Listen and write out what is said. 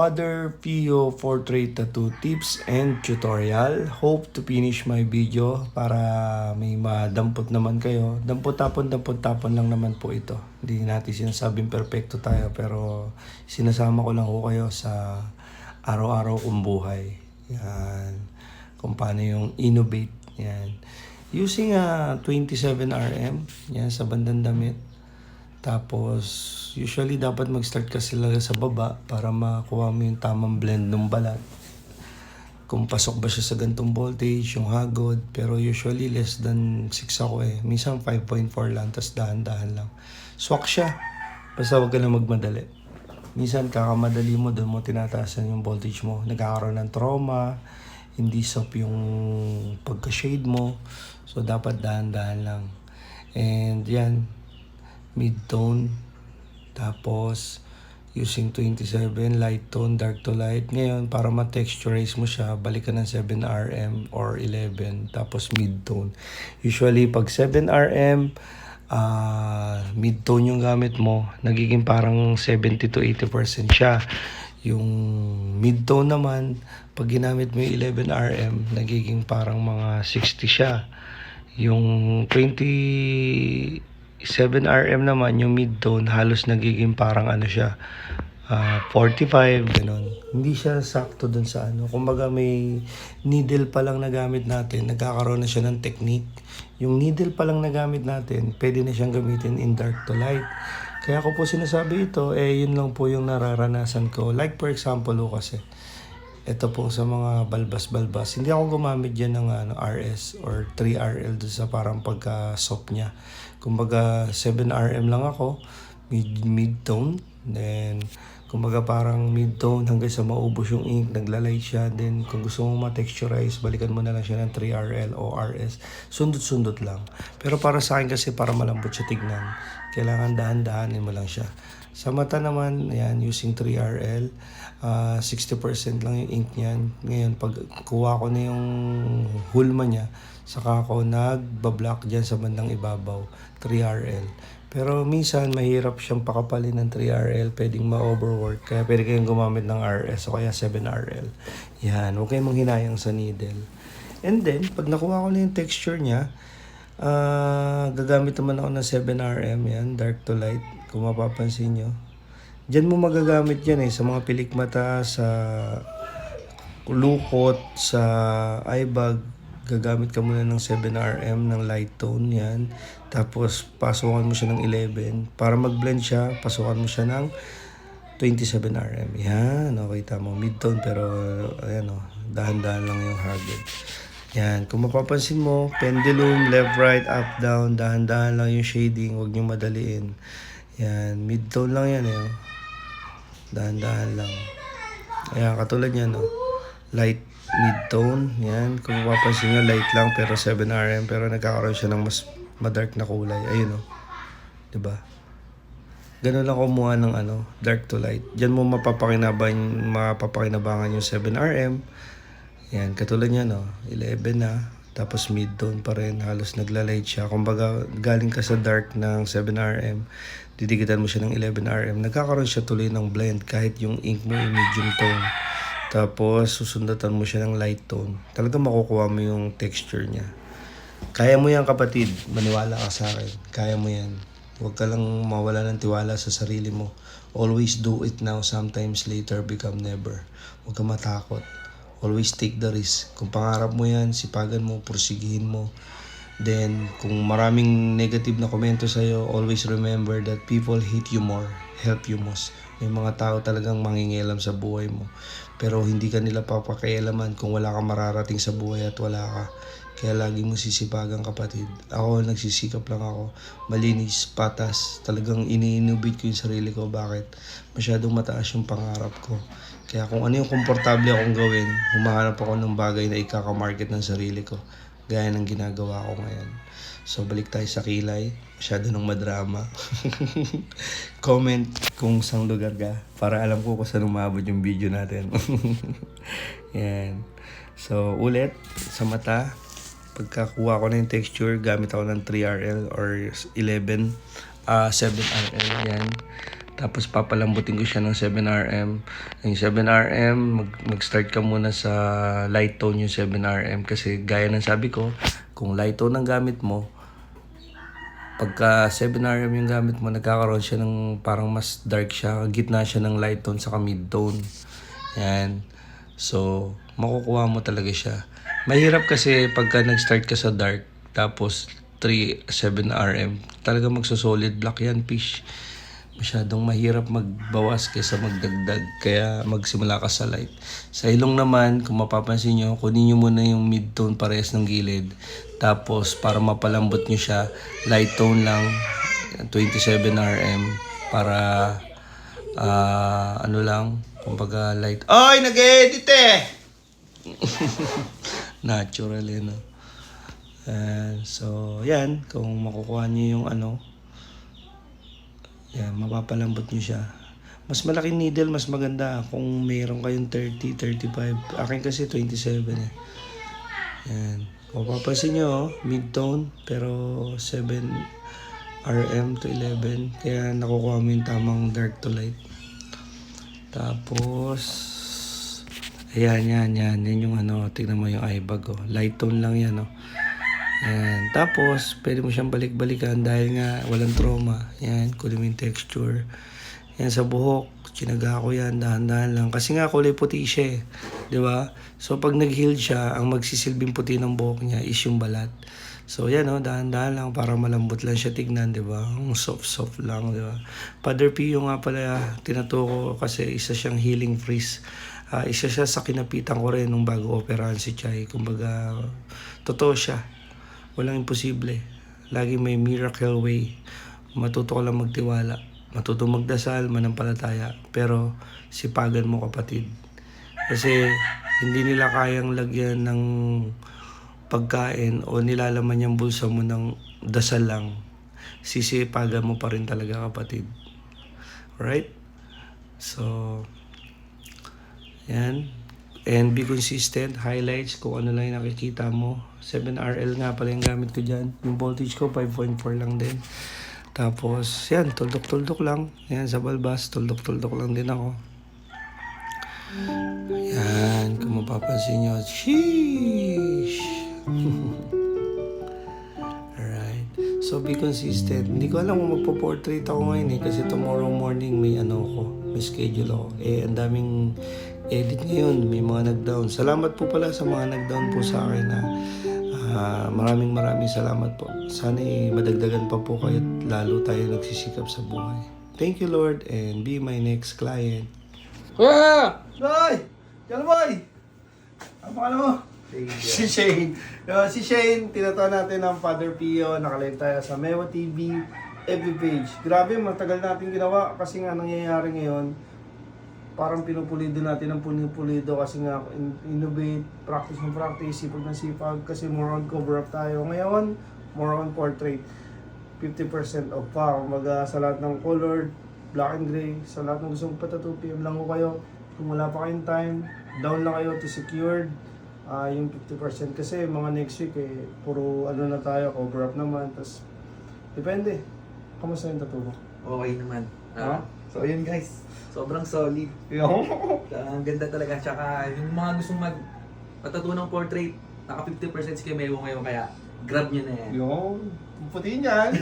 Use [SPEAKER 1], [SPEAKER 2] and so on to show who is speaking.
[SPEAKER 1] Father Pio Portrait Tattoo Tips and Tutorial. Hope to finish my video para may madampot naman kayo. Dampot-tapon lang naman po ito. Hindi natin sinasabing perfecto tayo pero sinasama ko lang ko kayo sa araw-araw kong buhay. Yan. Kung paano yung innovate. Yan. Using a 27RM. Yan sa bandang damit. Tapos, usually dapat mag-start ka sila sa baba para makuha mo yung tamang blend ng balat. Kung pasok ba siya sa gantong voltage, yung hagod. Pero usually less than 6 ako eh. Minsan 5.4 lang, tapos dahan-dahan lang. Swak siya. Basta huwag ka lang magmadali. Minsan kakamadali mo, doon mo tinataasan yung voltage mo. Nagkakaroon ng trauma, hindi soft yung pagka-shade mo. So, dapat dahan-dahan lang. And yan. Mid-tone, tapos using 27, light tone, dark to light. Ngayon, para ma-texturize mo siya, balik ka ng 7RM or 11, tapos mid-tone. Usually, pag 7RM, mid-tone yung gamit mo, nagiging parang 70 to 80% siya. Yung mid-tone naman, pag ginamit mo yung 11RM, nagiging parang mga 60 siya. Yung 7RM naman, yung mid-tone, halos nagiging parang ano siya, 45, gano'n. Hindi siya sakto dun sa ano. Kumbaga may needle pa lang na gamit natin, nagkakaroon na siya ng technique. Yung needle pa lang na gamit natin, pwede na siyang gamitin in dark to light. Kaya ko po sinasabi ito, yun lang po yung nararanasan ko. Like for example kasi, ito po sa mga balbas-balbas. Hindi ako gumamit dyan ng RS or 3RL doon sa parang pagka-soft niya. Kumbaga 7RM lang ako, mid-tone. Then, kumbaga parang mid-tone hanggang sa maubos yung ink, naglalay siya. Then, kung gusto mong ma-texturize, balikan mo na lang siya ng 3RL o RS. Sundot-sundot lang. Pero para sa akin kasi para malambot siya tignan, kailangan dahan-dahanin mo lang siya. Sa mata naman, ayan, using 3RL, 60% lang yung ink niyan. Ngayon, pag kuha ko na yung hulma niya, saka ako nagbablock dyan sa bandang ibabaw, 3RL. Pero minsan, mahirap siyang pakapalin ng 3RL, pwedeng ma-overwork. Kaya pwede kayong gumamit ng RS o kaya 7RL. Yan, huwag kayong manghinayang sa needle. And then, pag nakuha ko na yung texture niya, gagamit naman ako ng 7RM, yan, dark to light, kung mapapansin nyo. Diyan mo magagamit yan sa mga pilik mata, sa lukot, sa eye bag. Gagamit ka muna ng 7RM ng light tone yan. Tapos pasukan mo siya ng 11. Para mag-blend siya, pasukan mo siya ng 27RM. Yan, okay, tama. Mid-tone pero ayan dahan-dahan lang yung hagod. Yan, kung mapapansin mo, pendulum, left, right, up, down, dahan-dahan lang yung shading, huwag nyo madaliin. Yan, mid-tone lang yan dahan-dahan lang. Ayan, katulad yan light mid-tone. Yan, kung mapapansin nyo, light lang pero 7RM, pero nagkakaroon siya ng mas madark na kulay. Ayun diba? Ganun lang kumuha ng dark to light. Diyan mo mapapakinabangan yung 7RM. Yan, katulad niya 11 na, tapos mid-tone pa rin, halos nagla-light siya. Kumbaga, galing ka sa dark ng 7RM, didikitan mo siya ng 11RM, nagkakaroon siya tuloy ng blend kahit yung ink mo ay medium tone. Tapos, susundatan mo siya ng light tone. Talagang makukuha mo yung texture niya. Kaya mo yan, kapatid. Maniwala ka sa akin. Kaya mo yan. Huwag ka lang mawala ng tiwala sa sarili mo. Always do it now, sometimes later become never. Huwag ka matakot. Always take the risk. Kung pangarap mo yan, sipagan mo, pursigihin mo. Then, kung maraming negative na komento sa'yo, always remember that people hate you more, help you most. May mga tao talagang mangingialam sa buhay mo. Pero hindi ka nila papakialaman kung wala kang mararating sa buhay at wala ka. Kaya lagi mo sisipagan, kapatid. Ako, nagsisikap lang ako. Malinis, patas. Talagang ini-innovate ko yung sarili ko. Bakit? Masyadong mataas yung pangarap ko. Kaya kung ano yung komportable akong gawin, humahanap ako ng bagay na ikaka-market ng sarili ko. Gaya ng ginagawa ko ngayon. So, balik tayo sa kilay. Masyado nang madrama. Comment kung saan lugar ka para alam ko kung saan umabot yung video natin. Yan. So, ulit, sa mata, pagkakuha ko na yung texture, gamit ako ng 3RL or 11, 7RL yan. Tapos papalambutin ko siya ng 7RM. Yung 7RM, mag-start ka muna sa light tone yung 7RM. Kasi gaya ng sabi ko, kung light tone ang gamit mo, pagka 7RM yung gamit mo, nagkakaroon siya ng parang mas dark siya. Gitna siya ng light tone saka mid tone. Yan. So, makukuha mo talaga siya. Mahirap kasi pagka nag-start ka sa dark, tapos 7RM, talaga magso-solid black yan, fish. Masyadong mahirap magbawas kaysa magdagdag. Kaya magsimula ka sa light. Sa ilong naman, kung mapapansin nyo, kunin nyo muna yung mid-tone parehas ng gilid. Tapos, para mapalambot nyo siya, light tone lang, 27RM, para, ano lang, kumbaga light. Oy, nag-edit eh! Natural eh, no? So, yan. Kung makukuha nyo yung ano, yan, mapapalambot nyo siya. Mas malaking needle, mas maganda kung mayroon kayong 30, 35. Akin kasi 27 eh. Yan. Kung mapapansin nyo, mid-tone, pero 7RM to 11. Kaya nakukuha mo yung tamang dark to light. Tapos, ayan. Yan yung ano, tignan mo yung eye bag, oh. Light tone lang yan, oh. Ayan. Tapos, pwede mo siyang balik-balikan dahil nga walang trauma. Ayan, kunin mo yung texture. Ayan, sa buhok, chinaga ko yan, dahan-dahan lang. Kasi nga, kulay puti siya eh. Diba? So, pag nag-heal siya, ang magsisilbing puti ng buhok niya is yung balat. So, yan o, dahan-dahan lang para malambot lang siya tignan, diba? Ang soft-soft lang, diba? Father Pio nga pala, tinatuko kasi isa siyang healing freeze. Isa siya sa kinapitan ko rin nung bago operahan si Chay. Kumbaga, totoo siya. Walang imposible. Lagi may miracle way. Matuto ka lang magtiwala. Matuto magdasal, manampalataya. Pero sipagan mo, kapatid. Kasi hindi nila kayang lagyan ng pagkain o nilalaman yung bulsa mo ng dasal lang. Sisipagan mo pa rin talaga, kapatid. Alright? So, yan. And be consistent, highlights, kung ano lang yung nakikita mo. 7RL nga pala yung gamit ko dyan. Yung voltage ko, 5.4 lang din. Tapos, yan, tuldok-tuldok lang. Yan, sa balbas, tuldok-tuldok lang din ako. Yan, kung mapapansin nyo. Sheesh! Alright. So, be consistent. Hindi ko alam kung magpo-portrait ako ngayon eh. Kasi tomorrow morning may ano ko. May schedule ako. Eh, ang daming edit ngayon, may mga nag-down. Salamat po pala sa mga nag-down po sa akin na maraming salamat po. Sana madagdagan pa po kayo at lalo tayo nagsisikap sa buhay. Thank you Lord and be my next client. Kuya! Boy! Yan boy! Ang pangalan mo? Si Shane. Si Shane, tinatawa natin ng Father Pio. Nakalive tayo sa Mewa TV FB page. Grabe, matagal natin ginawa kasi nga nangyayari ngayon. Parang pinupulido natin ang pulido kasi nga innovate, practice ng practice, sipag ng sipag kasi more on cover up tayo. Ngayon, more on portrait. 50% off pa. Kumbaga sa lahat ng colored, black and gray, sa lahat ng gustong pata 2 PM lang ko kayo. Kung wala pa kayong time, down lang kayo to secured. Yung 50% kasi mga next week eh, puro ano na tayo, cover up naman. Tapos, depende. Kamusta yung tattoo mo?
[SPEAKER 2] Okay naman.
[SPEAKER 1] Ha?
[SPEAKER 2] So yun guys, sobrang solid. Ang ganda talaga. Tsaka yung mga gustong magpatato ng portrait, naka 50% si Kemewo ngayon kaya grab nyo na yan.
[SPEAKER 1] Yung puti niyan.